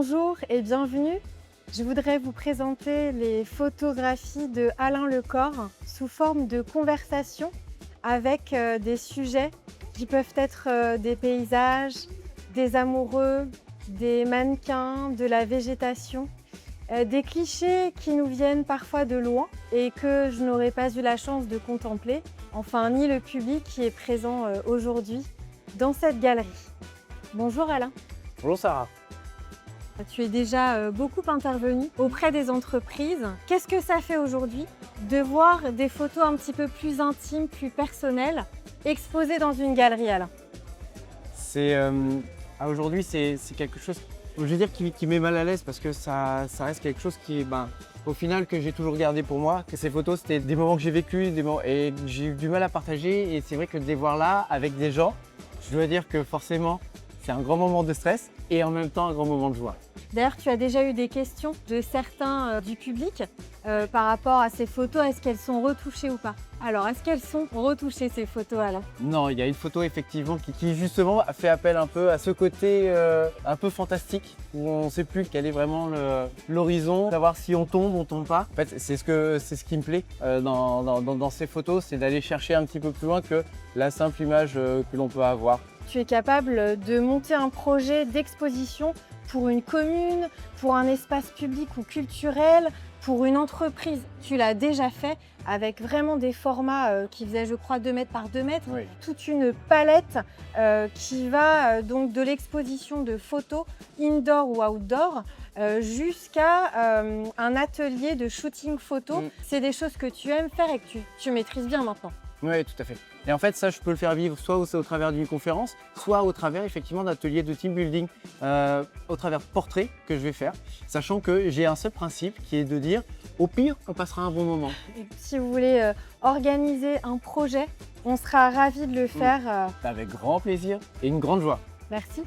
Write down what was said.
Bonjour et bienvenue. Je voudrais vous présenter les photographies de Alain Lecor sous forme de conversation avec des sujets qui peuvent être des paysages, des amoureux, des mannequins, de la végétation, des clichés qui nous viennent parfois de loin et que je n'aurais pas eu la chance de contempler, enfin ni le public qui est présent aujourd'hui dans cette galerie. Bonjour Alain. Bonjour Sarah. Tu es déjà beaucoup intervenu auprès des entreprises. Qu'est-ce que ça fait aujourd'hui de voir des photos un petit peu plus intimes, plus personnelles, exposées dans une galerie, Alain? Aujourd'hui, c'est quelque chose, je veux dire, qui met mal à l'aise parce que ça reste quelque chose qui, au final, que j'ai toujours gardé pour moi. Que ces photos, c'était des moments que j'ai vécus et que j'ai eu du mal à partager. Et c'est vrai que de les voir là, avec des gens, je dois dire que forcément, c'est un grand moment de stress et en même temps un grand moment de joie. D'ailleurs, tu as déjà eu des questions de certains du public par rapport à ces photos. Est-ce qu'elles sont retouchées ou pas? Alors, est-ce qu'elles sont retouchées ces photos, Alain? Non, il y a une photo effectivement qui justement fait appel un peu à ce côté un peu fantastique où on ne sait plus quel est vraiment l'horizon, savoir si on tombe pas. En fait, c'est ce qui me plaît dans ces photos, c'est d'aller chercher un petit peu plus loin que la simple image que l'on peut avoir. Tu es capable de monter un projet d'exposition pour une commune, pour un espace public ou culturel, pour une entreprise. Tu l'as déjà fait avec vraiment des formats qui faisaient, je crois, 2 mètres par 2 mètres. Oui. Toute une palette qui va donc de l'exposition de photos indoor ou outdoor jusqu'à un atelier de shooting photo. C'est des choses que tu aimes faire et que tu maîtrises bien maintenant. Oui, tout à fait. Et en fait, ça, je peux le faire vivre soit au travers d'une conférence, soit au travers effectivement d'ateliers de team building, au travers de portraits que je vais faire, sachant que j'ai un seul principe qui est de dire, au pire, on passera un bon moment. Et si vous voulez organiser un projet, on sera ravis de le faire. Avec grand plaisir et une grande joie. Merci.